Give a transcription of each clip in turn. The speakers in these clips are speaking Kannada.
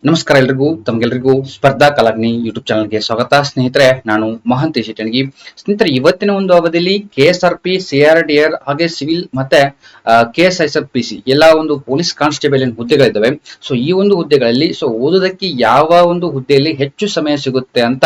ನಮಸ್ಕಾರ ಎಲ್ರಿಗೂ ತಮ್ಗೆಲ್ರಿಗೂ ಸ್ಪರ್ಧಾ ಕಲಾಗ್ನಿ ಯೂಟ್ಯೂಬ್ ಚಾನಲ್ಗೆ ಸ್ವಾಗತ. ಸ್ನೇಹಿತರೆ, ನಾನು ಮಹಾಂತೇಶ್ ಇಟಣಗಿ. ಸ್ನೇಹಿತರೆ, ಇವತ್ತಿನ ಒಂದು ಅವಧಿಯಲ್ಲಿ KSRP, CRDR ಹಾಗೆ ಸಿವಿಲ್ ಮತ್ತೆ KSISF ಎಲ್ಲ ಒಂದು ಪೊಲೀಸ್ ಕಾನ್ಸ್ಟೇಬಲ್ ಹುದ್ದೆಗಳಿದ್ದಾವೆ. ಸೊ ಈ ಒಂದು ಹುದ್ದೆಗಳಲ್ಲಿ ಓದೋದಕ್ಕೆ ಯಾವ ಒಂದು ಹುದ್ದೆಯಲ್ಲಿ ಹೆಚ್ಚು ಸಮಯ ಸಿಗುತ್ತೆ ಅಂತ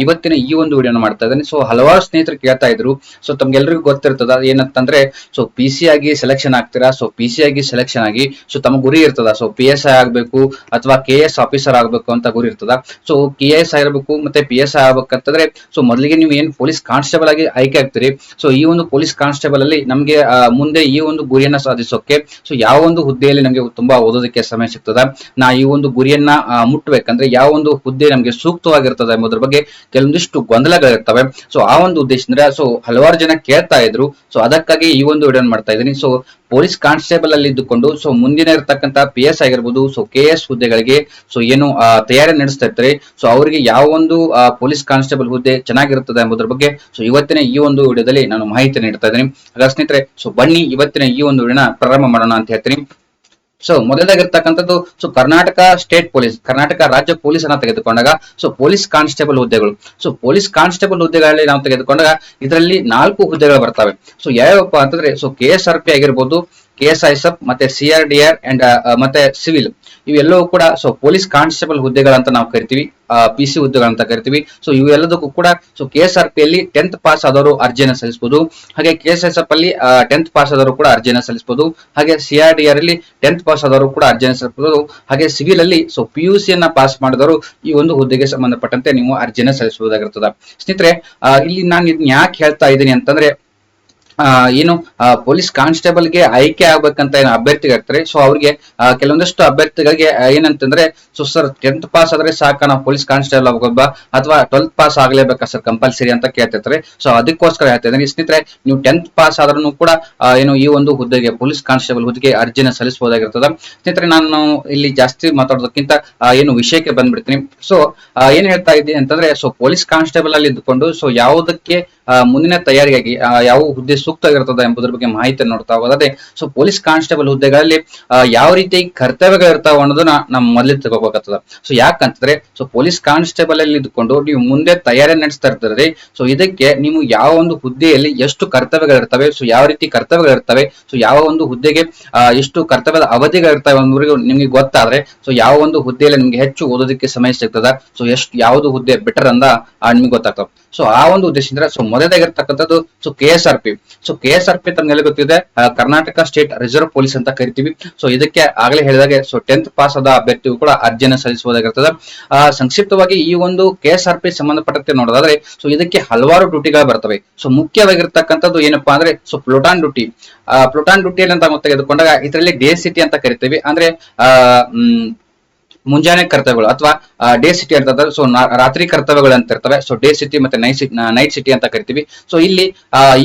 ಇವತ್ತಿನ ಈ ಒಂದು ವಿಡಿಯೋನ ಮಾಡ್ತಾ ಇದ್ದೇನೆ. ಸೊ ಹಲವಾರು ಸ್ನೇಹಿತರು ಕೇಳ್ತಾ ಇದ್ರು. ಸೊ ತಮ್ಗೆಲ್ರಿಗೂ ಗೊತ್ತಿರ್ತದ ಏನಂತಂದ್ರೆ, ಸೊ PC ಆಗಿ ಸೆಲೆಕ್ಷನ್ ಆಗ್ತೀರಾ. ಸೊ PC ಆಗಿ ಸೆಲೆಕ್ಷನ್ ಆಗಿ ಸೊ ತಮ್ಮ ಗುರಿ ಇರ್ತದ. ಸೊ PSI ಆಗ್ಬೇಕು ಅಥವಾ KS ಆಫೀಸರ್ ಆಗ್ಬೇಕು ಅಂತ ಗುರಿ ಇರ್ತದ. ಸೊ KS ಆಗಿರ್ಬೇಕು ಮತ್ತೆ PSI ಆಗ್ಬೇಕಂತಂದ್ರೆ ಸೊ ಮೊದಲಿಗೆ ನೀವು ಏನ್ ಪೊಲೀಸ್ ಕಾನ್ಸ್ಟೇಬಲ್ ಆಗಿ ಆಯ್ಕೆ ಆಗ್ತೀರಿ. ಸೊ ಈ ಒಂದು ಪೊಲೀಸ್ ಕಾನ್ಸ್ಟೇಬಲ್ ಅಲ್ಲಿ ನಮ್ಗೆ ಮುಂದೆ ಈ ಒಂದು ಗುರಿಯನ್ನ ಸಾಧಿಸೋಕೆ ಸೊ ಯಾವ ಒಂದು ಹುದ್ದೆಯಲ್ಲಿ ನಮಗೆ ತುಂಬಾ ಓದೋದಕ್ಕೆ ಸಮಯ ಸಿಗ್ತದ, ನಾ ಈ ಒಂದು ಗುರಿಯನ್ನ ಮುಟ್ಟಬೇಕಂದ್ರೆ ಯಾವ ಒಂದು ಹುದ್ದೆ ನಮಗೆ ಸೂಕ್ತವಾಗಿರ್ತದೆ ಎಂಬುದ್ರ ಬಗ್ಗೆ ಕೆಲವೊಂದಿಷ್ಟು ಗೊಂದಲಗಳಿರ್ತವೆ. ಸೊ ಆ ಒಂದು ಉದ್ದೇಶದಿಂದ ಸೊ ಹಲವಾರು ಜನ ಕೇಳ್ತಾ ಇದ್ರು. ಸೊ ಅದಕ್ಕಾಗಿ ಈ ಒಂದು ವಿಡಿಯೋ ಮಾಡ್ತಾ ಇದ್ದೀನಿ. ಸೊ ಪೊಲೀಸ್ ಕಾನ್ಸ್ಟೇಬಲ್ ಅಲ್ಲಿ ಇದ್ದುಕೊಂಡು ಸೊ ಮುಂದಿನ ಇರತಕ್ಕಂತ PS ಆಗಿರ್ಬೋದು, ಸೊ KS ಹುದ್ದೆಗಳಿಗೆ ಸೊ ಏನು ತಯಾರಿ ನಡೆಸ್ತಾ ಇರ್ತಾರೆ. ಸೊ ಅವರಿಗೆ ಯಾವ ಒಂದು ಪೊಲೀಸ್ ಕಾನ್ಸ್ಟೇಬಲ್ ಹುದ್ದೆ ಚೆನ್ನಾಗಿರುತ್ತದೆ ಎಂಬುದರ ಬಗ್ಗೆ ಸೊ ಇವತ್ತಿನ ಈ ಒಂದು ವಿಡಿಯೋದಲ್ಲಿ ನಾನು ಮಾಹಿತಿ ನೀಡ್ತಾ ಇದ್ದೀನಿ. ಹಾಗಾದ್ರೆ ಸ್ನೇಹಿತರೆ, ಸೊ ಬನ್ನಿ ಇವತ್ತಿನ ಈ ಒಂದು ವಿಡಿಯೋನ ಪ್ರಾರಂಭ ಮಾಡೋಣ ಅಂತ ಹೇಳ್ತೀನಿ. ಸೊ ಮೊದಲಾಗಿರ್ತಕ್ಕಂಥದ್ದು so Karnataka state police, Karnataka ರಾಜ್ಯ ಪೊಲೀಸ್ ಅನ್ನ ತೆಗೆದುಕೊಂಡಾಗ ಸೊ ಪೊಲೀಸ್ ಕಾನ್ಸ್ಟೇಬಲ್ ಹುದ್ದೆಗಳು. ಸೊ ಪೊಲೀಸ್ ಕಾನ್ಸ್ಟೇಬಲ್ ಹುದ್ದೆಗಳಲ್ಲಿ ನಾವು ತೆಗೆದುಕೊಂಡಾಗ ಇದರಲ್ಲಿ 4 ಹುದ್ದೆಗಳು ಬರ್ತವೆ. ಸೊ ಯಾವ್ಯಾವಪ್ಪ ಅಂತಂದ್ರೆ ಸೊ KSRP ಆಗಿರ್ಬೋದು, KSISF ಮತ್ತೆ CRDR ಅಂಡ್ ಮತ್ತೆ ಸಿವಿಲ್ ಇವೆಲ್ಲವೂ ಕೂಡ ಸೊ ಪೊಲೀಸ್ ಕಾನ್ಸ್ಟೇಬಲ್ ಹುದ್ದೆಗಳಂತ ನಾವು ಕರಿತೀವಿ, PC ಹುದ್ದೆಗಳಂತ ಕರಿತೀವಿ. ಸೊ ಇವೆಲ್ಲದಕ್ಕೂ ಕೂಡ ಸೊ KSRP ಅಲ್ಲಿ 10th ಪಾಸ್ ಆದವರು ಅರ್ಜಿಯನ್ನು ಸಲ್ಲಿಸಬಹುದು. ಹಾಗೆ KSISF ಅಲ್ಲಿ 10th ಪಾಸ್ ಆದವರು ಕೂಡ ಅರ್ಜಿಯನ್ನು ಸಲ್ಲಿಸಬಹುದು. ಹಾಗೆ CRDR ಅಲ್ಲಿ 10th ಪಾಸ್ ಆದವರು ಕೂಡ ಅರ್ಜಿಯನ್ನು ಸಲ್ಲಿಸಬಹುದು. ಹಾಗೆ ಸಿವಿಲ್ ಅಲ್ಲಿ ಸೊ PUC ಅನ್ನ ಪಾಸ್ ಮಾಡಿದವರು ಈ ಒಂದು ಹುದ್ದೆಗೆ ಸಂಬಂಧಪಟ್ಟಂತೆ ನೀವು ಅರ್ಜಿಯನ್ನು ಸಲ್ಲಿಸಬಹುದಾಗಿರ್ತದೆ. ಸ್ನೇಹಿತರೆ, ಇಲ್ಲಿ ನಾನು ಇದನ್ನ ಯಾಕೆ ಹೇಳ್ತಾ ಇದ್ದೀನಿ ಅಂತಂದ್ರೆ, ಏನು ಪೊಲೀಸ್ ಕಾನ್ಸ್ಟೇಬಲ್ ಗೆ ಆಯ್ಕೆ ಆಗ್ಬೇಕಂತ ಏನು ಅಭ್ಯರ್ಥಿಗಳಿರ್ತಾರೆ. ಸೊ ಅವ್ರಿಗೆ ಕೆಲವೊಂದಷ್ಟು ಅಭ್ಯರ್ಥಿಗಳಿಗೆ ಏನಂತಂದ್ರೆ, ಸೊ ಸರ್ 10th ಪಾಸ್ ಆದ್ರೆ ಸಾಕ, ನಾವು ಪೊಲೀಸ್ ಕಾನ್ಸ್ಟೇಬಲ್ ಆಗಬಹುದು ಅಥವಾ 12th ಪಾಸ್ ಆಗ್ಲೇಬೇಕಾ ಸರ್ ಕಂಪಲ್ಸರಿ ಅಂತ ಕೇಳ್ತಿರ್ತಾರೆ. ಸೊ ಅದಕ್ಕೋಸ್ಕರ ಹೇಳ್ತಾ ಇದ್ದೀನಿ ಸ್ನೇಹಿತರೆ, ನೀವು 10th ಪಾಸ್ ಆದ್ರೂ ಕೂಡ ಏನು ಈ ಒಂದು ಹುದ್ದೆಗೆ ಪೊಲೀಸ್ ಕಾನ್ಸ್ಟೇಬಲ್ ಹುದ್ದೆಗೆ ಅರ್ಜಿನ ಸಲ್ಲಿಸಬಹುದಾಗಿರ್ತದೆ. ಸ್ನೇಹಿತರೆ, ನಾನು ಇಲ್ಲಿ ಜಾಸ್ತಿ ಮಾತಾಡೋದಕ್ಕಿಂತ ಏನು ವಿಷಯಕ್ಕೆ ಬಂದ್ಬಿಡ್ತೀನಿ. ಸೊ ಏನ್ ಹೇಳ್ತಾ ಇದ್ದೀನಿ ಅಂತಂದ್ರೆ, ಸೊ ಪೊಲೀಸ್ ಕಾನ್ಸ್ಟೇಬಲ್ ಅಲ್ಲಿ ಇದ್ದುಕೊಂಡು ಸೊ ಯಾವುದಕ್ಕೆ ಮುಂದಿನ ತಯಾರಿಗಾಗಿ ಯಾವ ಹುದ್ದೆ ಸೂಕ್ತವಾಗಿರ್ತದೆ ಎಂಬುದರ ಬಗ್ಗೆ ಮಾಹಿತಿ ನೋಡ್ತಾ ಹೋಗೋದಾದ್ರೆ, ಸೊ ಪೊಲೀಸ್ ಕಾನ್ಸ್ಟೇಬಲ್ ಹುದ್ದೆಗಳಲ್ಲಿ ಯಾವ ರೀತಿ ಕರ್ತವ್ಯಗಳು ಇರ್ತಾವ ಅನ್ನೋದನ್ನ ನಾವು ಮೊದಲೇ ತಗೋಬೇಕಾಗ್ತದ. ಸೊ ಯಾಕಂತಂದ್ರೆ, ಸೊ ಪೊಲೀಸ್ ಕಾನ್ಸ್ಟೇಬಲ್ ಅಲ್ಲಿ ಇದ್ಕೊಂಡು ನೀವು ಮುಂದೆ ತಯಾರಿ ನಡೆಸ್ತಾ ಇರ್ತಾರೆ. ಸೊ ಇದಕ್ಕೆ ನೀವು ಯಾವ ಒಂದು ಹುದ್ದೆಯಲ್ಲಿ ಎಷ್ಟು ಕರ್ತವ್ಯಗಳಿರ್ತವೆ, ಸೊ ಯಾವ ರೀತಿ ಕರ್ತವ್ಯಗಳಿರ್ತವೆ, ಸೊ ಯಾವ ಒಂದು ಹುದ್ದೆಗೆ ಎಷ್ಟು ಕರ್ತವ್ಯದ ಅವಧಿಗಳಿರ್ತವೆ ಅನ್ನೋರಿಗೆ ನಿಮ್ಗೆ ಗೊತ್ತಾದ್ರೆ ಸೊ ಯಾವ ಒಂದು ಹುದ್ದೆಯಲ್ಲಿ ನಿಮ್ಗೆ ಹೆಚ್ಚು ಓದೋದಕ್ಕೆ ಸಮಯ ಸಿಗ್ತದ, ಸೊ ಎಷ್ಟು ಯಾವುದು ಹುದ್ದೆ ಬೆಟರ್ ಅಂತ ನಿಮ್ಗೆ ಗೊತ್ತಾಗ್ತದೆ. ಸೊ ಆ ಒಂದು ಉದ್ದೇಶದಿಂದ ಸೊ ಮೊದಲಾಗಿರ್ತಕ್ಕಂಥದ್ದು ಸೊ KSRP. ಸೊ KSRP ತಮ್ಗೆಲ್ಲ ಗೊತ್ತಿದೆ, ಕರ್ನಾಟಕ ಸ್ಟೇಟ್ ರಿಸರ್ವ್ ಪೊಲೀಸ್ ಅಂತ ಕರಿತೀವಿ. ಸೊ ಇದಕ್ಕೆ ಆಗಲೇ ಹೇಳಿದಾಗೆ ಸೊ 10th ಪಾಸ್ ಆದ ಅಭ್ಯರ್ಥಿಗಳು ಕೂಡ ಅರ್ಜಿಯನ್ನು ಸಲ್ಲಿಸಬಹುದಾಗಿರ್ತದೆ. ಸಂಕ್ಷಿಪ್ತವಾಗಿ ಈ ಒಂದು KSRP ಸಂಬಂಧಪಟ್ಟಂತೆ ನೋಡೋದಾದ್ರೆ, ಸೊ ಇದಕ್ಕೆ ಹಲವಾರು ಡ್ಯೂಟಿಗಳು ಬರ್ತವೆ. ಸೊ ಮುಖ್ಯವಾಗಿರ್ತಕ್ಕಂಥದ್ದು ಏನಪ್ಪಾ ಅಂದ್ರೆ ಸೊ ಪ್ಲೋಟಾನ್ ಡ್ಯೂಟಿ. ಪ್ಲೋಟಾನ್ ಡ್ಯೂಟಿಯಲ್ಲಿ ಅಂತ ತೆಗೆದುಕೊಂಡಾಗ ಇದರಲ್ಲಿ ಡೇ ಸಿಟಿ ಅಂತ ಕರಿತೀವಿ. ಅಂದ್ರೆ ಮುಂಜಾನೆ ಕರ್ತವ್ಯಗಳು ಅಥವಾ ಡೇ ಸಿಟಿ ಅಂತ, ಸೊ ರಾತ್ರಿ ಕರ್ತವ್ಯಗಳು ಅಂತ ಇರ್ತವೆ. ಸೊ ಡೇ ಸಿಟಿ ಮತ್ತೆ ನೈಟ್ ಸಿಟಿ ಅಂತ ಕರಿತೀವಿ. ಸೊ ಇಲ್ಲಿ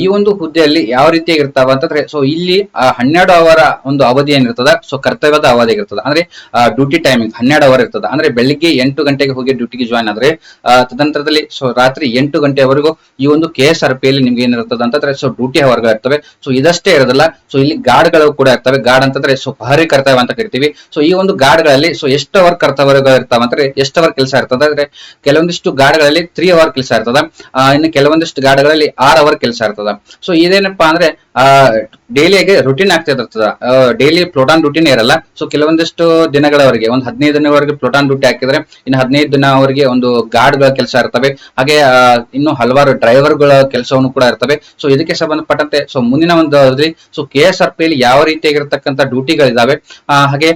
ಈ ಒಂದು ಹುದ್ದೆಯಲ್ಲಿ ಯಾವ ರೀತಿಯಾಗಿ ಇರ್ತಾವ ಅಂತಂದ್ರೆ, ಸೊ ಇಲ್ಲಿ 12 ಅವರ ಒಂದು ಅವಧಿ ಏನಿರ್ತದ, ಸೊ ಕರ್ತವ್ಯದ ಅವಧಿ ಇರ್ತದೆ. ಅಂದ್ರೆ ಡ್ಯೂಟಿ ಟೈಮಿಂಗ್ 12 ಅವರ್ ಇರ್ತದೆ. ಅಂದ್ರೆ ಬೆಳಿಗ್ಗೆ 8 ಗಂಟೆಗೆ ಹೋಗಿ ಡ್ಯೂಟಿಗೆ ಜಾಯ್ನ್ ಆದ್ರೆ ತದನಂತರದಲ್ಲಿ ಸೊ ರಾತ್ರಿ 8 ಗಂಟೆವರೆಗೂ ಈ ಒಂದು KSRP ಅಲ್ಲಿ ನಿಮ್ಗೆ ಏನಿರ್ತದೆ ಅಂತಂದ್ರೆ ಸೊ ಡ್ಯೂಟಿ ಅವರ್ಗಳು ಇರ್ತವೆ. ಸೊ ಇದಷ್ಟೇ ಇರೋದಿಲ್ಲ, ಸೊ ಇಲ್ಲಿ ಗಾರ್ಡ್ಗಳು ಕೂಡ ಇರ್ತವೆ. ಗಾರ್ಡ್ ಅಂತಂದ್ರೆ ಸೊ ಪಹರೆ ಕರ್ತವ್ಯ ಅಂತ ಕರಿತೀವಿ. ಸೊ ಈ ಒಂದು ಗಾರ್ಡ್ಗಳಲ್ಲಿ ಸೊ ಎಷ್ಟು ಅವರ್ ಕರ್ತವ್ಯಗಳು ಇರ್ತಾವ ಅಂದ್ರೆ ಎಷ್ಟು ಅವರ್ ಕೆಲಸ ಇರ್ತದೆ ಅಂದ್ರೆ, ಕೆಲವೊಂದಿಷ್ಟು ಗಾರ್ಡ್ಗಳಲ್ಲಿ 3 ಅವರ್ ಕೆಲಸ ಇರ್ತದ, ಇನ್ನು ಕೆಲವೊಂದಿಷ್ಟು ಗಾರ್ಡ್ಗಳಲ್ಲಿ 6 ಅವರ್ ಕೆಲಸ ಇರ್ತದ. ಸೊ ಇದೇನಪ್ಪಾ ಅಂದ್ರೆ ಡೈಲಿಗೆ ರುಟೀನ್ ಆಗ್ತಾ ಇರ್ತದ. ಡೈಲಿ ಪ್ಲೋಟಾನ್ ಡ್ಯೂಟಿನೇ ಇರಲ್ಲ. ಸೊ ಕೆಲವೊಂದಿಷ್ಟು ದಿನಗಳವರೆಗೆ ಒಂದು 15 ದಿನವರೆಗೆ ಪ್ಲೋಟಾನ್ ಡ್ಯೂಟಿ ಹಾಕಿದ್ರೆ ಇನ್ನು 15 ದಿನ ಅವರಿಗೆ ಒಂದು ಗಾರ್ಡ್ಗಳ ಕೆಲಸ ಇರ್ತವೆ. ಹಾಗೆ ಇನ್ನು ಹಲವಾರು ಡ್ರೈವರ್ಗಳ ಕೆಲಸವನ್ನು ಕೂಡ ಇರ್ತವೆ. ಸೊ ಇದಕ್ಕೆ ಸಂಬಂಧಪಟ್ಟಂತೆ ಸೊ ಮುಂದಿನ ಒಂದು ಸೊ KSRP ಅಲ್ಲಿ ಯಾವ ರೀತಿಯಾಗಿರ್ತಕ್ಕಂಥ ಡ್ಯೂಟಿಗಳಿದಾವೆ, ಹಾಗೆ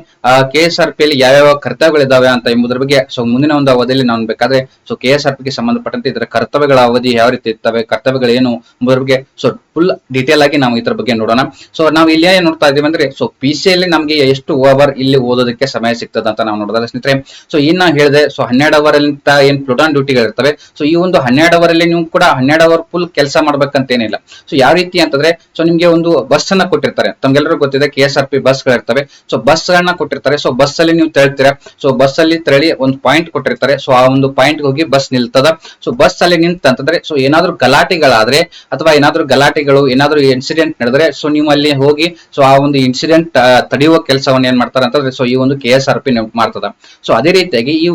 KSRP ಅಲ್ಲಿ ಯಾವ್ಯಾವ ಕರ್ತವ್ಯಗಳಿದಾವೆ ಅಂತ ಎಂಬುದರ ಬಗ್ಗೆ ಸೊ ಮುಂದಿನ ಒಂದು ಅವಧಿಯಲ್ಲಿ ನಾನು ಬೇಕಾದ್ರೆ ಸೊ KSRP ಗೆ ಸಂಬಂಧಪಟ್ಟಂತೆ ಇದರ ಕರ್ತವ್ಯಗಳ ಅವಧಿ ಯಾವ ರೀತಿ ಇರ್ತವೆ, ಕರ್ತವ್ಯಗಳು ಏನು ಎಂಬುದರ ಬಗ್ಗೆ ಸೊ ಫುಲ್ ಡೀಟೇಲ್ ಆಗಿ ನಾವು ಇದ್ರ ಬಗ್ಗೆ ನೋಡೋಣ. ಸೊ ನಾವು ಇಲ್ಲಿ ಏನ್ ನೋಡ್ತಾ ಇದೀವಿ ಅಂದ್ರೆ, ಸೊ PC ಅಲ್ಲಿ ನಮ್ಗೆ ಎಷ್ಟು ಅವರ್ ಇಲ್ಲಿ ಓದೋದಕ್ಕೆ ಸಮಯ ಸಿಗ್ತದೆ ಅಂತ ನಾವು ನೋಡೋದಾದ್ರೆ ಸ್ನೇಹಿತರೆ, ಸೊ ಇನ್ನ ಹೇಳಿದೆ ಸೊ 12 ಅವರ್ ಅಂತ ಏನ್ ಪ್ಲೋಟಾನ್ ಡ್ಯೂಟಿಗಳು ಇರ್ತವೆ. ಸೊ ಈ ಒಂದು 12 ಅವರ್ ಅಲ್ಲಿ ನೀವು ಕೂಡ 12 ಅವರ್ ಫುಲ್ ಕೆಲಸ ಮಾಡ್ಬೇಕಂತ ಏನಿಲ್ಲ. ಸೊ ಯಾವ ರೀತಿ ಅಂತಂದ್ರೆ, ಸೊ ನಿಮ್ಗೆ ಒಂದು ಬಸ್ ಅನ್ನ ಕೊಟ್ಟಿರ್ತಾರೆ. ತಮ್ಗೆಲ್ಲರಿಗೂ ಗೊತ್ತಿದೆ KSRP ಬಸ್ ಗಳಿರ್ತವೆ. ಸೊ ಬಸ್ ಗಳನ್ನ ಕೊಟ್ಟಿರ್ತಾರೆ. ಸೊ ಬಸ್ ಅಲ್ಲಿ ನೀವು ತೆರಳ್ತೀರಾ. ಸೊ ಬಸ್ ಅಲ್ಲಿ ತೆರಳಿ ಒಂದು ಪಾಯಿಂಟ್ ಕೊಟ್ಟಿರ್ತಾರೆ. ಸೊ ಆ ಒಂದು ಪಾಯಿಂಟ್ ಹೋಗಿ ಬಸ್ ನಿಲ್ತದ. ಸೊ ಬಸ್ ಅಲ್ಲಿ ನಿಂತಂತಂದ್ರೆ ಸೊ ಏನಾದ್ರು ಗಲಾಟೆಗಳಾದ್ರೆ ಅಥವಾ ಏನಾದ್ರು ಇನ್ಸಿಡೆಂಟ್ ನಡೆದ್ರೆ ಸೊ ನೀವು ಅಲ್ಲಿ ಹೋಗಿ ಸೊ ಆ ಒಂದು ಇನ್ಸಿಡೆಂಟ್ ತಡೆಯುವ ಕೆಲಸವನ್ನು ಏನ್ ಮಾಡ್ತಾರೆ ಅಂತಂದ್ರೆ ಸೊ ಈ ಒಂದು KSRP ಮಾಡ್ತದ. ಸೊ ಅದೇ ರೀತಿಯಾಗಿ ಈ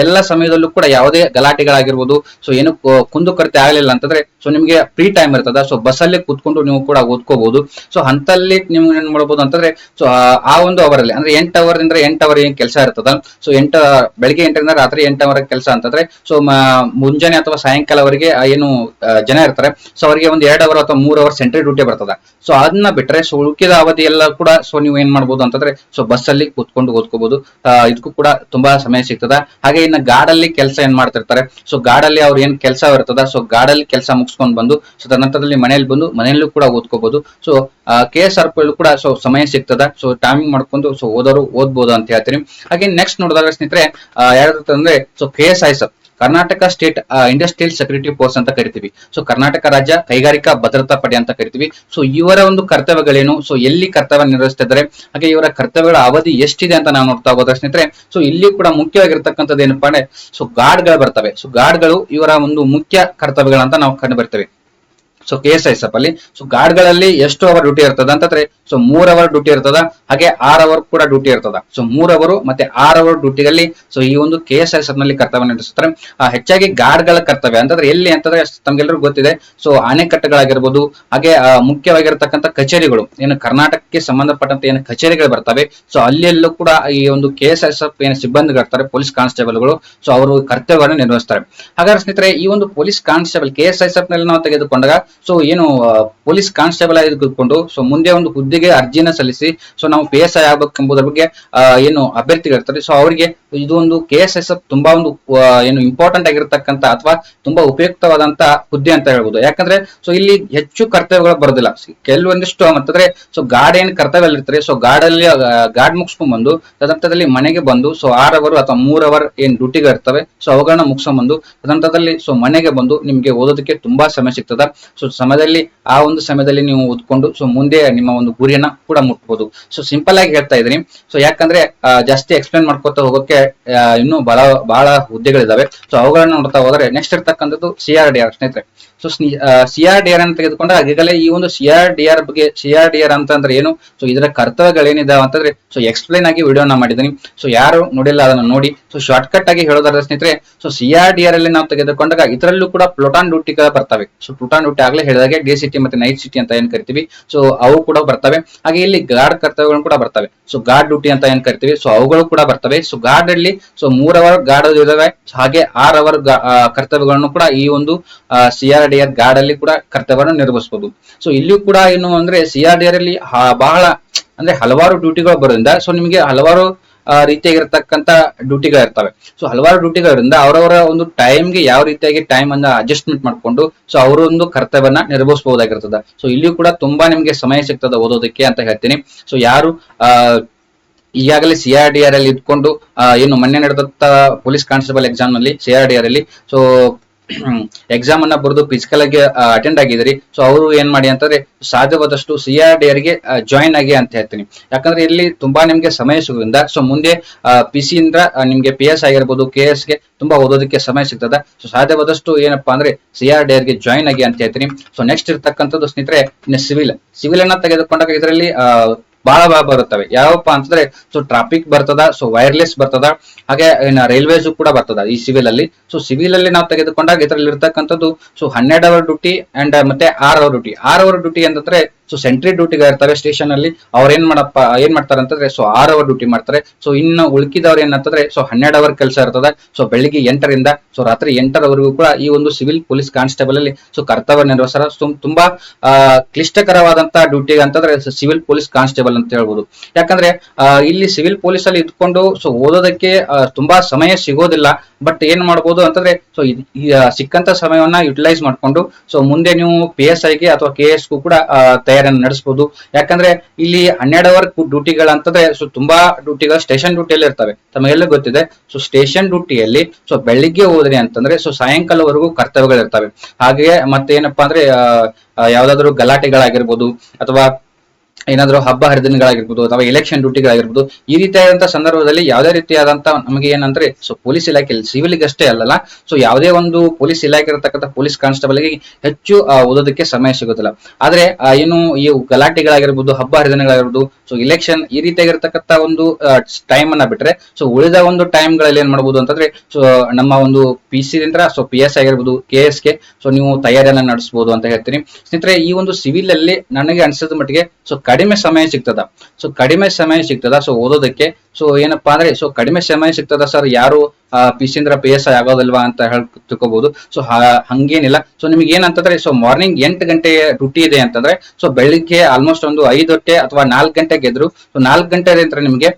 ಎಲ್ಲ ಸಮಯದಲ್ಲೂ ಕೂಡ ಯಾವುದೇ ಗಲಾಟೆಗಳಾಗಿರ್ಬೋದು, ಸೊ ಏನು ಕುಂದುಕೊರತೆ ಆಗಲಿಲ್ಲ ಅಂತಂದ್ರೆ ಸೊ ನಿಮಗೆ ಫ್ರೀ ಟೈಮ್ ಇರ್ತದ. ಸೊ ಬಸ್ ಅಲ್ಲಿ ಕೂತ್ಕೊಂಡು ನೀವು ಕೂಡ ಓದ್ಕೋಬಹುದು. ಸೊ ಅಂತಲ್ಲಿ ನೀವು ಏನ್ ಮಾಡಬಹುದು ಅಂತಂದ್ರೆ ಸೊ ಆ ಒಂದು ಅವರಲ್ಲಿ ಅಂದ್ರೆ 8 ಅವರ್ ಇಂದ 8 ಅವರ್ ಏನ್ ಕೆಲಸ ಇರ್ತದ. ಸೊ ಬೆಳಿಗ್ಗೆ 8ರಿಂದ ರಾತ್ರಿ 8 ಅವರ್ ಕೆಲಸ ಅಂತಂದ್ರೆ ಸೊ ಮುಂಜಾನೆ ಅಥವಾ ಸಾಯಂಕಾಲವರೆಗೆ ಏನು ಜನ ಇರ್ತಾರೆ. ಸೊ ಅವರಿಗೆ ಒಂದು 2 ಅವರ್ ಅಥವಾ 3 ಅವರ್ ಸೆಂಟ್ರಿ ಡ್ಯೂಟಿ ಬರ್ತದ. ಸೊ ಅದನ್ನ ಬಿಟ್ರೆ ಸೊ ಉಳಿದ ಅವಧಿ ಎಲ್ಲ ಕೂಡ ಸೊ ನೀವು ಏನ್ ಮಾಡ್ಬೋದು ಅಂತಂದ್ರೆ ಸೊ ಬಸ್ ಅಲ್ಲಿ ಕೂತ್ಕೊಂಡು ಓದ್ಕೋಬಹುದು. ಇದಕ್ಕೂ ಕೂಡ ತುಂಬಾ ಸಮಯ ಸಿಗ್ತದ. ಹಾಗೆ ಇನ್ನು ಗಾಡಲ್ಲಿ ಕೆಲಸ ಏನ್ ಮಾಡ್ತಿರ್ತಾರೆ. ಸೊ ಗಾಡಲ್ಲಿ ಅವ್ರ ಏನ್ ಕೆಲಸ ಇರ್ತದ. ಸೊ ಗಾಡಲ್ಲಿ ಕೆಲಸ ಮುಗಿಸ್ಕೊಂಡು ಬಂದು ಸೊ ತದನಂತರದಲ್ಲಿ ಮನೆಯಲ್ಲಿ ಬಂದು ಮನೆಯಲ್ಲೂ ಕೂಡ ಓದ್ಕೋಬಹುದು. ಸೊ KSRP ಕೂಡ ಸೊ ಸಮಯ ಸಿಗ್ತದ. ಸೊ ಟೈಮಿಂಗ್ ಮಾಡ್ಕೊಂಡು ಸೊ ಓದೋರು ಓದ್ಬೋದು ಅಂತ ಹೇಳ್ತೀನಿ. ಹಾಗೆ ನೆಕ್ಸ್ಟ್ ನೋಡಿದ್ರೆ ಸ್ನೇಹಿತರೆ ಯಾವ್ದಂದ್ರೆ so KSISF Karnataka state industrial security force ಅಂತ ಕರಿತೀವಿ. ಸೊ ಕರ್ನಾಟಕ ರಾಜ್ಯ ಕೈಗಾರಿಕಾ ಭದ್ರತಾ ಪಡೆ ಅಂತ ಕರಿತೀವಿ. ಸೊ ಇವರ ಒಂದು ಕರ್ತವ್ಯಗಳೇನು, ಸೊ ಎಲ್ಲಿ ಕರ್ತವ್ಯ ನಿರ್ವಹಿಸ್ತಿದ್ದಾರೆ, ಹಾಗೆ ಇವರ ಕರ್ತವ್ಯಗಳ ಅವಧಿ ಎಷ್ಟಿದೆ ಅಂತ ನಾವು ನೋಡ್ತಾ ಹೋದ್ರೆ ಸ್ನೇಹಿತರೆ ಸೊ ಇಲ್ಲಿ ಕೂಡ ಮುಖ್ಯವಾಗಿರ್ತಕ್ಕಂಥದ್ದು ಏನಪ್ಪಾ ಅಂದ್ರೆ ಸೊ ಗಾರ್ಡ್ಗಳು ಬರ್ತವೆ. ಸೊ ಗಾರ್ಡ್ಗಳು ಇವರ ಒಂದು ಮುಖ್ಯ ಕರ್ತವ್ಯಗಳಂತ ನಾವು ಕಂಡು ಬರ್ತೇವೆ. ಸೊ KSISF ಅಲ್ಲಿ ಸೊ ಗಾರ್ಡ್ಗಳಲ್ಲಿ ಎಷ್ಟು ಅವರ್ ಡ್ಯೂಟಿ ಇರ್ತದ ಅಂತಂದ್ರೆ ಸೊ 3 ಅವರ್ ಡ್ಯೂಟಿ ಇರ್ತದ. ಹಾಗೆ 6 ಅವರ್ ಕೂಡ ಡ್ಯೂಟಿ ಇರ್ತದ. ಸೊ 3 ಅವರು ಮತ್ತೆ 6 ಅವರ್ ಡ್ಯೂಟಿಯಲ್ಲಿ ಸೊ ಈ ಒಂದು KSISF ನಲ್ಲಿ ಕರ್ತವ್ಯ ನಿರ್ವಹಿಸುತ್ತಾರೆ. ಹೆಚ್ಚಾಗಿ ಗಾರ್ಡ್ಗಳ ಕರ್ತವ್ಯ ಅಂತಂದ್ರೆ ಎಲ್ಲಿ ಅಂತಂದ್ರೆ ತಮ್ಗೆಲ್ಲರಿಗೂ ಗೊತ್ತಿದೆ. ಸೊ ಅಣೆಕಟ್ಟುಗಳಾಗಿರ್ಬೋದು, ಹಾಗೆ ಮುಖ್ಯವಾಗಿರ್ತಕ್ಕಂಥ ಕಚೇರಿಗಳು ಏನು ಕರ್ನಾಟಕಕ್ಕೆ ಸಂಬಂಧಪಟ್ಟಂತ ಏನು ಕಚೇರಿಗಳು ಬರ್ತವೆ. ಸೊ ಅಲ್ಲೆಲ್ಲೂ ಕೂಡ ಈ ಒಂದು KSISF ಏನು ಸಿಬ್ಬಂದಿಗಳಿರ್ತಾರೆ, ಪೊಲೀಸ್ ಕಾನ್ಸ್ಟೇಬಲ್ಗಳು, ಸೊ ಅವರು ಕರ್ತವ್ಯವನ್ನು ನಿರ್ವಹಿಸ್ತಾರೆ. ಹಾಗಾದ್ರೆ ಸ್ನೇಹಿತರೆ ಈ ಒಂದು ಪೊಲೀಸ್ ಕಾನ್ಸ್ಟೇಬಲ್ KSISF ನಲ್ಲಿ ನಾವು ತೆಗೆದುಕೊಂಡಾಗ ಸೊ ಏನು ಪೊಲೀಸ್ ಕಾನ್ಸ್ಟೇಬಲ್ ಆಗಿದ್ದುಕೊಂಡು ಸೊ ಮುಂದೆ ಒಂದು ಹುದ್ದೆಗೆ ಅರ್ಜಿನ ಸಲ್ಲಿಸಿ ಸೊ ನಾವು PSI ಆಗ್ಬೇಕೆಂಬುದರ ಬಗ್ಗೆ ಏನು ಅಭ್ಯರ್ಥಿಗಳಿರ್ತಾರೆ. ಸೊ ಅವರಿಗೆ ಇದು ಒಂದು KSISF ತುಂಬಾ ಒಂದು ಏನು ಇಂಪಾರ್ಟೆಂಟ್ ಆಗಿರ್ತಕ್ಕಂಥ ಅಥವಾ ತುಂಬಾ ಉಪಯುಕ್ತವಾದಂತ ಹುದ್ದೆ ಅಂತ ಹೇಳ್ಬೋದು. ಯಾಕಂದ್ರೆ ಸೊ ಇಲ್ಲಿ ಹೆಚ್ಚು ಕರ್ತವ್ಯಗಳು ಬರೋದಿಲ್ಲ. ಕೆಲವೊಂದಿಷ್ಟು ಅಂತಂದ್ರೆ ಸೊ ಗಾರ್ಡ್ ಏನ್ ಕರ್ತವ್ಯ ಇರ್ತಾರೆ. ಸೊ ಗಾರ್ಡ್ ಮುಗಿಸ್ಕೊಂಡ್ ಬಂದು ತದನಂತರದಲ್ಲಿ ಮನೆಗೆ ಬಂದು ಸೊ 6 ಅವರ್ ಅಥವಾ 3 ಅವರ್ ಏನ್ ಡ್ಯೂಟಿಗಳು ಇರ್ತವೆ. ಸೊ ಅವುಗಳನ್ನ ಮುಗಿಸ್ಕೊಂಡ್ ಬಂದು ತದನಂತರದಲ್ಲಿ ಸೊ ಮನೆಗೆ ಬಂದು ನಿಮ್ಗೆ ಓದೋದಕ್ಕೆ ತುಂಬಾ ಸಮಯ ಸಿಗ್ತದ. ಸೊ ಸಮಯದಲ್ಲಿ ಆ ಒಂದು ಸಮಯದಲ್ಲಿ ನೀವು ಓದ್ಕೊಂಡು ಸೊ ಮುಂದೆ ನಿಮ್ಮ ಒಂದು ಗುರಿಯನ್ನ ಕೂಡ ಮುಟ್ಬಹುದು. ಸೊ ಸಿಂಪಲ್ ಆಗಿ ಹೇಳ್ತಾ ಇದ್ದೀನಿ. ಸೊ ಯಾಕಂದ್ರೆ ಜಾಸ್ತಿ ಎಕ್ಸ್ಪ್ಲೇನ್ ಮಾಡ್ಕೊತಾ ಹೋಗೋಕೆ ಇನ್ನೂ ಬಹಳ ಹುದ್ದೆಗಳಿದಾವೆ. ಸೊ ಅವುಗಳನ್ನ ನೋಡ್ತಾ ಹೋದ್ರೆ ನೆಕ್ಸ್ಟ್ ಇರ್ತಕ್ಕಂಥದ್ದು CRDR ಸ್ನೇಹಿತರೆ. ಸೊ CRDR ಅಂತ ತೆಗೆದುಕೊಂಡ್ರೆ ಈಗಲೇ ಈ ಒಂದು CRDR ಅಂತಂದ್ರೆ ಏನು, ಸೊ ಇದರ ಕರ್ತವ್ಯಗಳೇನಿದಾವೆ ಅಂತಂದ್ರೆ ಸೊ ಎಕ್ಸ್ಪ್ಲೇನ್ ಆಗಿ ವಿಡಿಯೋನ ಮಾಡಿದ್ದೀನಿ. ಸೊ ಯಾರು ನೋಡಿಲ್ಲ ಅದನ್ನ ನೋಡಿ. ಸೊ ಶಾರ್ಟ್ ಕಟ್ ಆಗಿ ಹೇಳೋದಾದ್ರೆ ಸ್ನೇಹಿತರೆ ಸೊ CRDR ಅಲ್ಲಿ ನಾವು ತೆಗೆದುಕೊಂಡಾಗ ಇದರಲ್ಲೂ ಕೂಡ ಪ್ಲೋಟಾನ್ ಡ್ಯೂಟಿಗಳು ಬರ್ತವೆ. ಸೊ ಪ್ಲೋಟಾನ್ ಡ್ಯೂಟಿ ಆಗ್ಲೇ ಹೇಳಿದಾಗೆ ಡೇ ಸಿಟಿ ಮತ್ತೆ ನೈಟ್ ಸಿಟಿ ಅಂತ ಏನ್ ಕರಿತೀವಿ. ಸೊ ಅವು ಕೂಡ ಬರ್ತವೆ. ಹಾಗೆ ಇಲ್ಲಿ ಗಾರ್ಡ್ ಕರ್ತವ್ಯಗಳು ಕೂಡ ಬರ್ತವೆ. ಸೊ ಗಾರ್ಡ್ ಡ್ಯೂಟಿ ಅಂತ ಏನ್ ಕರಿತೀವಿ. ಸೊ ಅವುಗಳು ಕೂಡ ಬರ್ತವೆ. ಸೊ ಗಾರ್ಡ್ ಅಲ್ಲಿ ಸೊ 3 ಅವರ್ ಗಾರ್ಡ್ ಇದಾವೆ. ಹಾಗೆ 6 ಅವರ್ ಕರ್ತವ್ಯಗಳನ್ನು ಕೂಡ ಈ ಒಂದು CRDR ಗಾರ್ಡ್ ಅಲ್ಲಿ ಕೂಡ ಕರ್ತವ್ಯವನ್ನು ನಿರ್ವಹಿಸಬಹುದು. ಸೊ ಇಲ್ಲಿಯೂ ಕೂಡ ಏನು ಅಂದ್ರೆ CRDR ಅಲ್ಲಿ ಬಹಳ ಅಂದ್ರೆ ಹಲವಾರು ಡ್ಯೂಟಿಗಳು ಬರೋದ್ರಿಂದ ಸೊ ನಿಮಗೆ ಹಲವಾರು ರೀತಿಯಾಗಿರ್ತಕ್ಕಂಥ ಡ್ಯೂಟಿಗಳು ಇರ್ತವೆ. ಸೊ ಹಲವಾರು ಡ್ಯೂಟಿಗಳಿಂದ ಅವರವರ ಒಂದು ಟೈಮ್ಗೆ ಯಾವ ರೀತಿಯಾಗಿ ಟೈಮ್ ಅನ್ನ ಅಡ್ಜಸ್ಟ್ಮೆಂಟ್ ಮಾಡ್ಕೊಂಡು ಸೊ ಅವರ ಒಂದು ಕರ್ತವ್ಯನ ನಿರ್ವಹಿಸಬಹುದಾಗಿರ್ತದ. ಸೊ ಇಲ್ಲಿಯೂ ಕೂಡ ತುಂಬಾ ನಿಮ್ಗೆ ಸಮಯ ಸಿಗ್ತದೆ ಓದೋದಕ್ಕೆ ಅಂತ ಹೇಳ್ತೀನಿ. ಸೊ ಯಾರು ಈಗಾಗಲೇ CRDR ಅಲ್ಲಿ ಇದ್ಕೊಂಡು ಏನು ಮೊನ್ನೆ ನಡೆದಂತ ಪೊಲೀಸ್ ಕಾನ್ಸ್ಟೇಬಲ್ ಎಕ್ಸಾಮ್ ನಲ್ಲಿ CRDR ಅಲ್ಲಿ ಸೊ ಎಕ್ಸಾಮ್ ಅನ್ನ ಬರೆದು ಫಿಸಿಕಲ್ ಆಗಿ ಅಟೆಂಡ್ ಆಗಿದ್ರಿ. ಸೊ ಅವರು ಏನ್ ಮಾಡಿ ಅಂತಂದ್ರೆ ಸಾಧ್ಯವಾದಷ್ಟು CRDR ಗೆ ಜಾಯಿನ್ ಆಗಿ ಅಂತ ಹೇಳ್ತೀನಿ. ಯಾಕಂದ್ರೆ ಇಲ್ಲಿ ತುಂಬಾ ನಿಮ್ಗೆ ಸಮಯ ಸಿಗೋದ್ರಿಂದ ಸೊ ಮುಂದೆ PC ಇಂದ ನಿಮ್ಗೆ PS ಆಗಿರ್ಬೋದು, KS ಗೆ ತುಂಬಾ ಓದೋದಕ್ಕೆ ಸಮಯ ಸಿಗ್ತದ. ಸೊ ಸಾಧ್ಯವಾದಷ್ಟು ಏನಪ್ಪಾ ಅಂದ್ರೆ CRDR ಗೆ ಜಾಯಿನ್ ಆಗಿ ಅಂತ ಹೇಳ್ತೀನಿ. ಸೊ ನೆಕ್ಸ್ಟ್ ಇರ್ತಕ್ಕಂಥದ್ದು ಸ್ನೇಹಿತರೆ ಇನ್ನು ಸಿವಿಲ್ ಅನ್ನ ತೆಗೆದುಕೊಂಡಾಗ ಇದರಲ್ಲಿ ಬಹಳ ಬರುತ್ತವೆ. ಯಾವಪ್ಪ ಅಂತಂದ್ರೆ ಸೊ ಟ್ರಾಫಿಕ್ ಬರ್ತದ, ಸೊ ವೈರ್ಲೆಸ್ ಬರ್ತದ, ಹಾಗೆ ರೈಲ್ವೇಸ್ ಕೂಡ ಬರ್ತದ ಈ ಸಿವಿಲ್ ಅಲ್ಲಿ. ಸೊ ಸಿವಿಲ್ ಅಲ್ಲಿ ನಾವು ತೆಗೆದುಕೊಂಡಾಗ ಇದರಲ್ಲಿ ಇರ್ತಕ್ಕಂಥದ್ದು ಸೊ 12 ಅವರ್ ಡ್ಯೂಟಿ ಅಂಡ್ ಮತ್ತೆ 6 ಅವರ್ ಡ್ಯೂಟಿ. 6 ಅವರ್ ಡ್ಯೂಟಿ ಅಂತಂದ್ರೆ ಸೊ ಸೆಂಟ್ರಿ ಡ್ಯೂಟಿಗೆ ಇರ್ತಾರೆ ಸ್ಟೇಷನ್ ಅಲ್ಲಿ. ಅವ್ರು ಏನ್ ಮಾಡ್ತಾರೆ ಅಂತಂದ್ರೆ ಸೊ 6 ಅವರ್ ಡ್ಯೂಟಿ ಮಾಡ್ತಾರೆ. ಸೊ ಇನ್ನು ಉಳ್ಕಿದವ್ರು ಏನಂತಂದ್ರೆ ಸೊ 12 ಅವರ್ ಕೆಲಸ ಇರ್ತದೆ. ಸೊ ಬೆಳಿಗ್ಗೆ 8ರಿಂದ ಸೊ ರಾತ್ರಿ 8ರವರೆಗೂ ಕೂಡ ಈ ಒಂದು ಸಿವಿಲ್ ಪೊಲೀಸ್ ಕಾನ್ಸ್ಟೇಬಲ್ ಅಲ್ಲಿ ಸೊ ಕರ್ತವ್ಯ ನಿರ್ವಹಿಸ್ತಾರೆ. ತುಂಬಾ ಕ್ಲಿಷ್ಟಕರವಾದಂತ ಡ್ಯೂಟಿ ಅಂತಂದ್ರೆ ಸಿವಿಲ್ ಪೊಲೀಸ್ ಕಾನ್ಸ್ಟೇಬಲ್ ಅಂತ ಹೇಳ್ಬೋದು. ಯಾಕಂದ್ರೆ ಇಲ್ಲಿ ಸಿವಿಲ್ ಪೊಲೀಸ್ ಅಲ್ಲಿ ಇದ್ಕೊಂಡು ಸೊ ಓದೋದಕ್ಕೆ ತುಂಬಾ ಸಮಯ ಸಿಗೋದಿಲ್ಲ. ಬಟ್ ಏನ್ ಮಾಡ್ಬೋದು ಅಂತಂದ್ರೆ ಸೊ ಸಿಕ್ಕಂತ ಸಮಯವನ್ನ ಯುಟಿಲೈಸ್ ಮಾಡ್ಕೊಂಡು ಸೊ ಮುಂದೆ ನೀವು PSI ಗೆ ಅಥವಾ KS ಗೂ ಕೂಡ ತಯಾರಿಯನ್ನು ನಡೆಸಬಹುದು. ಯಾಕಂದ್ರೆ ಇಲ್ಲಿ 12 ಅವರ್ ಡ್ಯೂಟಿಗಳಂತಂದ್ರೆ ಸೊ ತುಂಬಾ ಡ್ಯೂಟಿಗಳು ಸ್ಟೇಷನ್ ಡ್ಯೂಟಿಯಲ್ಲಿ ಇರ್ತವೆ, ತಮಗೆಲ್ಲ ಗೊತ್ತಿದೆ. ಸೊ ಸ್ಟೇಷನ್ ಡ್ಯೂಟಿಯಲ್ಲಿ ಸೊ ಬೆಳಿಗ್ಗೆ ಹೋದ್ರಿ ಅಂತಂದ್ರೆ ಸೊ ಸಾಯಂಕಾಲವರೆಗೂ ಕರ್ತವ್ಯಗಳು ಇರ್ತವೆ. ಹಾಗೆ ಮತ್ತೆ ಏನಪ್ಪಾ ಅಂದ್ರೆ ಯಾವ್ದಾದ್ರು ಗಲಾಟೆಗಳಾಗಿರ್ಬೋದು ಅಥವಾ ಏನಾದರೂ ಹಬ್ಬ ಹರಿದಿನಗಳಾಗಿರ್ಬೋದು ಅಥವಾ ಎಲೆಕ್ಷನ್ ಡ್ಯೂಟಿಗಳಾಗಿರ್ಬೋದು, ಈ ರೀತಿಯಾದಂತಹ ಸಂದರ್ಭದಲ್ಲಿ ಯಾವುದೇ ರೀತಿಯಾದಂತ ನಮಗೆ ಏನಂದ್ರೆ ಸೊ ಪೊಲೀಸ್ ಇಲಾಖೆಯಲ್ಲಿ ಸಿವಿಲ್ಗೆ ಅಷ್ಟೇ ಅಲ್ಲಲ್ಲ, ಸೊ ಯಾವುದೇ ಒಂದು ಪೊಲೀಸ್ ಇಲಾಖೆ ಇರತಕ್ಕಂಥ ಪೊಲೀಸ್ ಕಾನ್ಸ್ಟೇಬಲ್ಗೆ ಹೆಚ್ಚು ಓದೋದಕ್ಕೆ ಸಮಯ ಸಿಗೋದಿಲ್ಲ. ಆದ್ರೆ ಏನು ಈ ಗಲಾಟೆಗಳಾಗಿರ್ಬೋದು, ಹಬ್ಬ ಹರಿದಿನಗಳಾಗಿರ್ಬೋದು, ಸೊ ಇಲೆಕ್ಷನ್ ಈ ರೀತಿಯಾಗಿರ್ತಕ್ಕಂಥ ಒಂದು ಟೈಮ್ ಅನ್ನ ಬಿಟ್ರೆ ಸೊ ಉಳಿದ ಒಂದು ಟೈಮ್ ಗಳಲ್ಲಿ ಏನ್ ಮಾಡಬಹುದು ಅಂತಂದ್ರೆ ಸೊ ನಮ್ಮ ಒಂದು PC ದಿಂದ ಸೊ PS ಆಗಿರ್ಬೋದು, KS ಗೆ ಸೊ ನೀವು ತಯಾರಿಯನ್ನ ನಡೆಸಬಹುದು ಅಂತ ಹೇಳ್ತೀನಿ ಸ್ನೇಹಿತರೆ. ಈ ಒಂದು ಸಿವಿಲ್ ಅಲ್ಲಿ ನನಗೆ ಅನ್ಸಿದ ಮಟ್ಟಿಗೆ ಸೊ ಕಡಿಮೆ ಸಮಯ ಸಿಗ್ತದ, ಸೊ ಓದೋದಕ್ಕೆ. ಸೊ ಏನಪ್ಪಾ ಅಂದ್ರೆ ಸೊ ಕಡಿಮೆ ಸಮಯ ಸಿಗ್ತದ ಸರ್, ಯಾರು PC ಇಂದ್ರ PSI ಆಗೋದಲ್ವಾ ಅಂತ ತಿಳ್ಕೊಬಹುದು. ಸೊ ಹಂಗೇನಿಲ್ಲ. ಸೊ ನಿಮ್ಗೆ ಏನಂತಂದ್ರೆ ಸೊ ಮಾರ್ನಿಂಗ್ 8 ಗಂಟೆ ಡ್ಯೂಟಿ ಇದೆ ಅಂತಂದ್ರೆ ಸೊ ಬೆಳಿಗ್ಗೆ ಆಲ್ಮೋಸ್ಟ್ ಒಂದು 5 ಗಂಟೆ ಅಥವಾ 4 ಗಂಟೆಗೆ ಎದ್ರು. ಸೊ 4 ಗಂಟೆ ನಂತರ ನಿಮಗೆ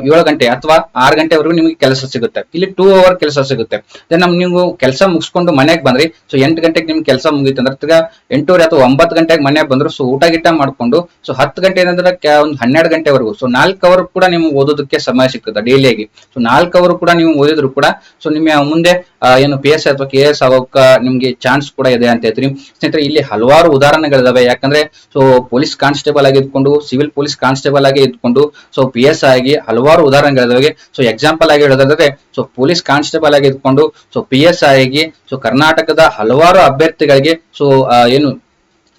7 ಗಂಟೆ ಅಥವಾ 6 ಗಂಟೆವರೆಗೂ ನಿಮಗೆ ಕೆಲಸ ಸಿಗುತ್ತೆ. ಇಲ್ಲಿ 2 ಅವರ್ ಕೆಲಸ ಸಿಗುತ್ತೆ. ದೆನ್ ನೀವು ಕೆಲಸ ಮುಗಿಸ್ಕೊಂಡು ಮನೆಗೆ ಬಂದ್ರಿ, ಸೊ 8 ಗಂಟೆಗೆ ನಿಮ್ಗೆ ಕೆಲಸ ಮುಗೀತು ಅಂದ್ರೆ ತಿರ್ಗಾ 8:30 ಅಥವಾ 9 ಗಂಟೆಗೆ ಮನೆಗೆ ಬಂದ್ರು. ಸೊ ಊಟ ಗಿಟ ಮಾಡ್ಕೊಂಡು ಸೊ 10 ಗಂಟೆ ಅಂದ್ರೆ ಒಂದು 12 ಗಂಟೆವರೆಗೂ ಸೊ 4 ಅವರ್ ಕೂಡ ನೀವು ಓದೋದಕ್ಕೆ ಸಮಯ ಸಿಗ್ತದೆ ಡೈಲಿಯಾಗಿ. ಸೊ 4 ಅವರ್ ಕೂಡ ನೀವು ಓದಿದ್ರು ಕೂಡ ಸೊ ನಿಮ್ಮ ಮುಂದೆ ಏನು PSI ಅಥವಾ KS ಆಗೋಕ ನಿಮ್ಗೆ ಚಾನ್ಸ್ ಕೂಡ ಇದೆ ಅಂತ ಹೇಳ್ತೀನಿ ಸ್ನೇಹಿತರೆ. ಇಲ್ಲಿ ಹಲವಾರು ಉದಾಹರಣೆಗಳಿದಾವೆ. ಯಾಕಂದ್ರೆ ಸೊ ಪೊಲೀಸ್ ಕಾನ್ಸ್ಟೇಬಲ್ ಆಗಿ ಇದ್ಕೊಂಡು, ಸಿವಿಲ್ ಪೊಲೀಸ್ ಕಾನ್ಸ್ಟೇಬಲ್ ಆಗಿ ಇದ್ಕೊಂಡು ಸೊ PSI ಆಗಿ ಹಲವಾರು ಉದಾಹರಣೆಗಳಿದಾವೆ. ಸೊ ಎಕ್ಸಾಂಪಲ್ ಆಗಿ ಹೇಳೋದಾದ್ರೆ ಸೊ ಪೊಲೀಸ್ ಕಾನ್ಸ್ಟೇಬಲ್ ಆಗಿ ಇದ್ಕೊಂಡು ಸೊ PSI ಆಗಿ ಸೊ ಕರ್ನಾಟಕದ ಹಲವಾರು ಅಭ್ಯರ್ಥಿಗಳಿಗೆ ಸೊ ಏನು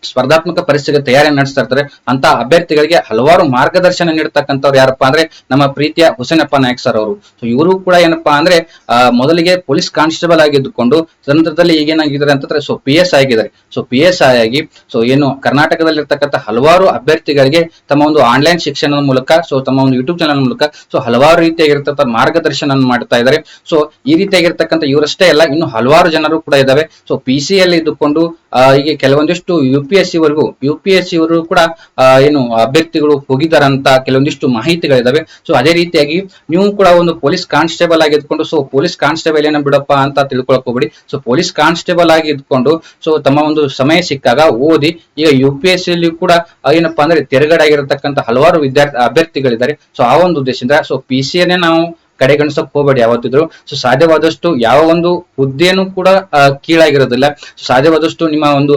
ಸ್ಪರ್ಧಾತ್ಮಕ ಪರೀಕ್ಷೆಗೆ ತಯಾರಿ ನಡೆಸ್ತಾ ಇರ್ತಾರೆ ಅಂತ ಅಭ್ಯರ್ಥಿಗಳಿಗೆ ಹಲವಾರು ಮಾರ್ಗದರ್ಶನ ನೀಡತಕ್ಕಂಥವ್ರು ಯಾರಪ್ಪಾ ಅಂದ್ರೆ ನಮ್ಮ ಪ್ರೀತಿಯ ಹುಸೇನಪ್ಪ ನಾಯಕ್ ಸರ್ ಅವರು. ಸೊ ಇವರು ಕೂಡ ಏನಪ್ಪಾ ಅಂದ್ರೆ ಮೊದಲಿಗೆ ಪೊಲೀಸ್ ಕಾನ್ಸ್ಟೇಬಲ್ ಆಗಿದ್ದುಕೊಂಡು ನಂತರದಲ್ಲಿ ಈಗೇನಾಗಿದ್ದಾರೆ ಅಂತಂದ್ರೆ ಸೊ PSI ಆಗಿದ್ದಾರೆ. ಸೊ PSI ಆಗಿ ಸೊ ಏನು ಕರ್ನಾಟಕದಲ್ಲಿರ್ತಕ್ಕಂಥ ಹಲವಾರು ಅಭ್ಯರ್ಥಿಗಳಿಗೆ ತಮ್ಮ ಒಂದು ಆನ್ಲೈನ್ ಶಿಕ್ಷಣದ ಮೂಲಕ ಸೊ ತಮ್ಮ ಒಂದು ಯೂಟ್ಯೂಬ್ ಚಾನಲ್ ಮೂಲಕ ಸೊ ಹಲವಾರು ರೀತಿಯಾಗಿರ್ತಕ್ಕಂಥ ಮಾರ್ಗದರ್ಶನ ಮಾಡ್ತಾ ಇದ್ದಾರೆ. ಸೊ ಈ ರೀತಿಯಾಗಿರ್ತಕ್ಕಂಥ ಇವರಷ್ಟೇ ಅಲ್ಲ, ಇನ್ನು ಹಲವಾರು ಜನರು ಕೂಡ ಇದಾವೆ. ಸೊ PC ಅಲ್ಲಿ ಇದ್ದುಕೊಂಡು ಹೀಗೆ ಕೆಲವೊಂದಿಷ್ಟು UPSC ವರೆಗೂ ಕೂಡ ಏನು ಅಭ್ಯರ್ಥಿಗಳು ಹೋಗಿದಾರಂತ ಕೆಲವೊಂದಿಷ್ಟು ಮಾಹಿತಿಗಳಿದಾವೆ. ಸೊ ಅದೇ ರೀತಿಯಾಗಿ ನೀವು ಕೂಡ ಒಂದು ಪೊಲೀಸ್ ಕಾನ್ಸ್ಟೇಬಲ್ ಆಗಿ ಇದ್ಕೊಂಡು ಸೊ ಪೊಲೀಸ್ ಕಾನ್ಸ್ಟೇಬಲ್ ಏನ ಬಿಡಪ್ಪ ಅಂತ ತಿಳ್ಕೊಳಕ್ ಹೋಗ್ಬೇಡಿ. ಸೊ ಪೊಲೀಸ್ ಕಾನ್ಸ್ಟೇಬಲ್ ಆಗಿ ಇದ್ಕೊಂಡು ಸೊ ತಮ್ಮ ಒಂದು ಸಮಯ ಸಿಕ್ಕಾಗ ಓದಿ. ಈಗ UPSC ಅಲ್ಲಿ ಕೂಡ ಏನಪ್ಪಾ ಅಂದ್ರೆ ತೆರಗಡೆ ಆಗಿರತಕ್ಕಂಥ ಹಲವಾರು ಅಭ್ಯರ್ಥಿಗಳಿದ್ದಾರೆ. ಸೊ ಆ ಒಂದು ಉದ್ದೇಶದಿಂದ ಸೊ PC ಅನ್ನೇ ನಾವು ಕಡೆಗಣಿಸಕ್ ಹೋಗಬೇಡಿ ಯಾವತ್ತಿದ್ರು. ಸೊ ಸಾಧ್ಯವಾದಷ್ಟು ಯಾವ ಒಂದು ಹುದ್ದೆನೂ ಕೂಡ ಕೀಳಾಗಿರೋದಿಲ್ಲ. ಸಾಧ್ಯವಾದಷ್ಟು ನಿಮ್ಮ ಒಂದು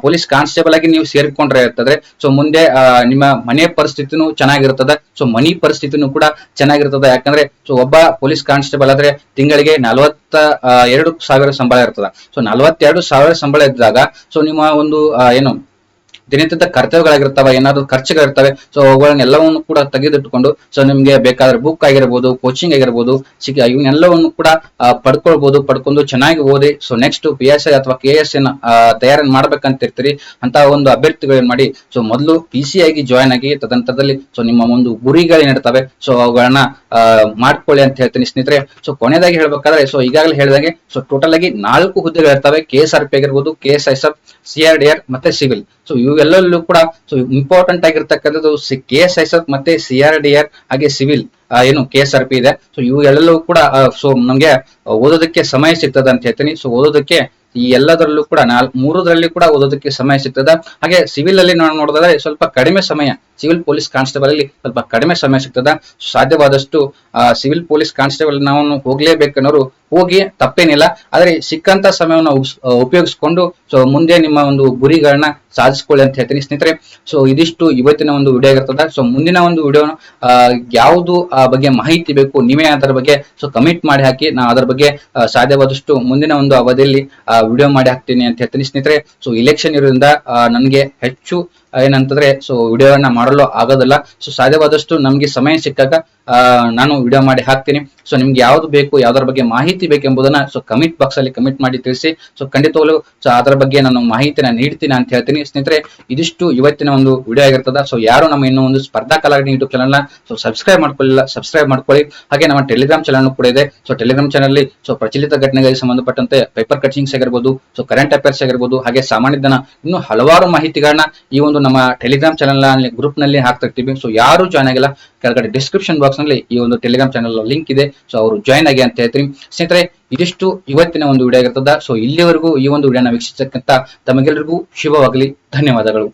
ಪೊಲೀಸ್ ಕಾನ್ಸ್ಟೇಬಲ್ ಆಗಿ ನೀವು ಸೇರ್ಕೊಂಡ್ರೆ ಇರ್ತದೆ. ಸೊ ಮುಂದೆ ನಿಮ್ಮ ಮನೆ ಪರಿಸ್ಥಿತಿನೂ ಚೆನ್ನಾಗಿರ್ತದೆ. ಸೊ ಮನಿ ಪರಿಸ್ಥಿತಿನೂ ಕೂಡ ಚೆನ್ನಾಗಿರ್ತದೆ. ಯಾಕಂದ್ರೆ ಸೊ ಒಬ್ಬ ಪೊಲೀಸ್ ಕಾನ್ಸ್ಟೇಬಲ್ ಆದ್ರೆ ತಿಂಗಳಿಗೆ 42,000 ಸಂಬಳ ಇರ್ತದೆ. ಸೊ 42,000 ಸಂಬಳ ಇದ್ದಾಗ ಸೊ ನಿಮ್ಮ ಒಂದು ಏನು ದಿನನಿತ್ಯದ ಕರ್ತವ್ಯಗಳಾಗಿರ್ತಾವ, ಏನಾದ್ರು ಖರ್ಚುಗಳಿರ್ತವೆ. ಸೊ ಅವುಗಳನ್ನೆಲ್ಲವನ್ನು ಕೂಡ ತೆಗೆದಿಟ್ಕೊಂಡು ಸೊ ನಿಮ್ಗೆ ಬೇಕಾದ್ರೆ ಬುಕ್ ಆಗಿರ್ಬೋದು, ಕೋಚಿಂಗ್ ಆಗಿರ್ಬೋದು, ಇವನ್ನೆಲ್ಲವನ್ನು ಕೂಡ ಪಡ್ಕೊಂಡು ಚೆನ್ನಾಗಿ ಓದಿ ಸೊ ನೆಕ್ಸ್ಟ್ PSI ಅಥವಾ KS ತಯಾರಿ ಮಾಡ್ಬೇಕಂತ ಇರ್ತೀರಿ ಅಂತ ಒಂದು ಅಭ್ಯರ್ಥಿಗಳು ಏನ್ ಮಾಡಿ ಸೊ ಮೊದಲು PC ಆಗಿ ಜಾಯ್ನ್ ಆಗಿ ತದನಂತರದಲ್ಲಿ ಸೊ ನಿಮ್ಮ ಒಂದು ಗುರಿಗಳೇನಿರ್ತವೆ ಸೊ ಅವುಗಳನ್ನ ಮಾಡ್ಕೊಳ್ಳಿ ಅಂತ ಹೇಳ್ತೀನಿ ಸ್ನೇಹಿತರೆ. ಸೊ ಕೊನೆಯದಾಗಿ ಹೇಳ್ಬೇಕಾದ್ರೆ ಸೊ ಈಗಾಗಲೇ ಹೇಳಿದಾಗೆ ಸೊ ಟೋಟಲ್ ಆಗಿ 4 ಹುದ್ದೆಗಳಿರ್ತವೆ. KSRP ಆಗಿರ್ಬೋದು, KSISF, CRDR ಮತ್ತೆ ಸಿವಿಲ್. ಸೊ ಇವೆಲ್ಲಲ್ಲೂ ಕೂಡ ಸೊ ಇಂಪಾರ್ಟೆಂಟ್ ಆಗಿರ್ತಕ್ಕಂಥದ್ದು KSISF ಮತ್ತೆ CRDR ಹಾಗೆ ಸಿವಿಲ್ ಏನು KSRP ಇದೆ. ಸೊ ಇವೆಲ್ಲವೂ ಕೂಡ ಸೊ ನಮ್ಗೆ ಓದೋದಕ್ಕೆ ಸಮಯ ಸಿಗ್ತದೆ ಅಂತ ಹೇಳ್ತೀನಿ. ಸೊ ಓದೋದಕ್ಕೆ ಈ ಎಲ್ಲದರಲ್ಲೂ ಕೂಡ 3 ಕೂಡ ಓದೋದಕ್ಕೆ ಸಮಯ ಸಿಗ್ತದ. ಹಾಗೆ ಸಿವಿಲ್ ಅಲ್ಲಿ ನಾವು ನೋಡೋದಾದ್ರೆ ಸ್ವಲ್ಪ ಕಡಿಮೆ ಸಮಯ, ಸಿವಿಲ್ ಪೊಲೀಸ್ ಕಾನ್ಸ್ಟೇಬಲ್ ಅಲ್ಲಿ ಸ್ವಲ್ಪ ಕಡಿಮೆ ಸಮಯ ಸಿಗ್ತದ. ಸಾಧ್ಯವಾದಷ್ಟು ಸಿವಿಲ್ ಪೊಲೀಸ್ ಕಾನ್ಸ್ಟೇಬಲ್ ನಾವು ಹೋಗ್ಲೇಬೇಕನ್ನೋರು ಹೋಗಿ ತಪ್ಪೇನಿಲ್ಲ. ಆದ್ರೆ ಸಿಕ್ಕಂತ ಸಮಯವನ್ನು ಉಪಯೋಗಿಸ್ಕೊಂಡು ಸೊ ಮುಂದೆ ನಿಮ್ಮ ಒಂದು ಗುರಿಗಳನ್ನ ಸಾಧಿಸ್ಕೊಳ್ಳಿ ಅಂತ ಹೇಳ್ತೀನಿ ಸ್ನೇಹಿತರೆ. ಸೊ ಇದಿಷ್ಟು ಇವತ್ತಿನ ಒಂದು ವಿಡಿಯೋ ಆಗಿರ್ತದ. ಸೊ ಮುಂದಿನ ಒಂದು ವಿಡಿಯೋ ಯಾವುದು ಬಗ್ಗೆ ಮಾಹಿತಿ ಬೇಕು ನೀವೇ ಅದರ ಬಗ್ಗೆ ಸೊ ಕಮೆಂಟ್ ಮಾಡಿ ಹಾಕಿ. ನಾ ಅದರ ಬಗ್ಗೆ ಸಾಧ್ಯವಾದಷ್ಟು ಮುಂದಿನ ಒಂದು ಅವಧಿಯಲ್ಲಿ ವಿಡಿಯೋ ಮಾಡಿ ಹಾಕ್ತೀನಿ ಅಂತ ಹೇಳ್ತೀನಿ ಸ್ನೇಹಿತರೆ. ಸೊ ಇಲೆಕ್ಷನ್ ಇರೋದ್ರಿಂದ ನನಗೆ ಹೆಚ್ಚು ಏನಂತಂದ್ರೆ ಸೊ ವಿಡಿಯೋವನ್ನ ಮಾಡಲು ಆಗೋದಿಲ್ಲ. ಸೊ ಸಾಧ್ಯವಾದಷ್ಟು ನಮ್ಗೆ ಸಮಯ ಸಿಕ್ಕಾಗ ನಾನು ವಿಡಿಯೋ ಮಾಡಿ ಹಾಕ್ತೀನಿ. ಸೊ ನಿಮ್ಗೆ ಯಾವ್ದು ಬೇಕು, ಯಾವ್ದ್ರ ಬಗ್ಗೆ ಮಾಹಿತಿ ಬೇಕೆಂಬುದನ್ನ ಸೊ ಕಮೆಂಟ್ ಬಾಕ್ಸ್ ಅಲ್ಲಿ ಕಮೆಂಟ್ ಮಾಡಿ ತಿಳಿಸಿ. ಸೊ ಖಂಡಿತವಾಗ್ಲೂ ಸೊ ಅದರ ಬಗ್ಗೆ ನಾನು ಮಾಹಿತಿನ ನೀಡ್ತೀನಿ ಅಂತ ಹೇಳ್ತೀನಿ ಸ್ನೇಹಿತರೆ. ಇದಿಷ್ಟು ಇವತ್ತಿನ ಒಂದು ವಿಡಿಯೋ ಆಗಿರ್ತದ. ಸೊ ಯಾರು ನಮ್ಮ ಇನ್ನೂ ಒಂದು ಸ್ಪರ್ಧಾ ಕಲಾವಿದ ಯೂಟ್ಯೂಬ್ ಚಾನಲ್ ನ ಸೊ ಸಬ್ಸ್ಕ್ರೈಬ್ ಮಾಡ್ಕೊಳ್ಳಿಲ್ಲ, ಸಬ್ಸ್ಕ್ರೈಬ್ ಮಾಡ್ಕೊಳ್ಳಿ. ಹಾಗೆ ನಮ್ಮ ಟೆಲಿಗ್ರಾಮ್ ಚಾನಲ್ ಕೂಡ ಇದೆ. ಸೊ ಟೆಲಿಗ್ರಾಮ್ ಚಾನಲ್ ಅಲ್ಲಿ ಸೊ ಪ್ರಚಲಿತ ಘಟನೆಗಳಿಗೆ ಸಂಬಂಧಪಟ್ಟಂತೆ ಪೇಪರ್ ಕಟಿಂಗ್ಸ್ ಆಗಿರ್ಬೋದು, ಸೊ ಕರೆಂಟ್ ಅಫೇರ್ಸ್ ಆಗಿರ್ಬೋದು, ಹಾಗೆ ಸಾಮಾನ್ಯ ಜ್ಞಾನ ಇನ್ನೂ ಹಲವಾರು ಮಾಹಿತಿಗಳನ್ನ ಈ ಒಂದು ನಮ್ಮ ಟೆಲಿಗ್ರಾಮ್ ಚಾನಲ್ ಗ್ರೂಪ್ ನಲ್ಲಿ ಹಾಕ್ತಾ ಇರ್ತೀವಿ. ಸೊ ಯಾರು ಜಾಯ್ನ್ ಆಗಿಲ್ಲ ಕೆಳಗಡೆ ಡಿಸ್ಕ್ರಿಪ್ಷನ್ ಬಾಕ್ಸ್ ನಲ್ಲಿ ಈ ಒಂದು ಟೆಲಿಗ್ರಾಮ್ ಚಾನಲ್ ಲಿಂಕ್ ಇದೆ. ಸೊ ಅವರು ಜಾಯ್ನ್ ಆಗಿ ಅಂತ ಹೇಳ್ತೀನಿ ಸ್ನೇಹಿತರೆ. ಇದಿಷ್ಟು ಇವತ್ತಿನ ಒಂದು ವಿಡಿಯೋ ಆಗಿರ್ತದ. ಸೊ ಇಲ್ಲಿವರೆಗೂ ಈ ಒಂದು ವಿಡಿಯೋನ ವೀಕ್ಷಿಸತಕ್ಕಂತ ತಮಗೆಲ್ಲರಿಗೂ ಶುಭವಾಗಲಿ. ಧನ್ಯವಾದಗಳು.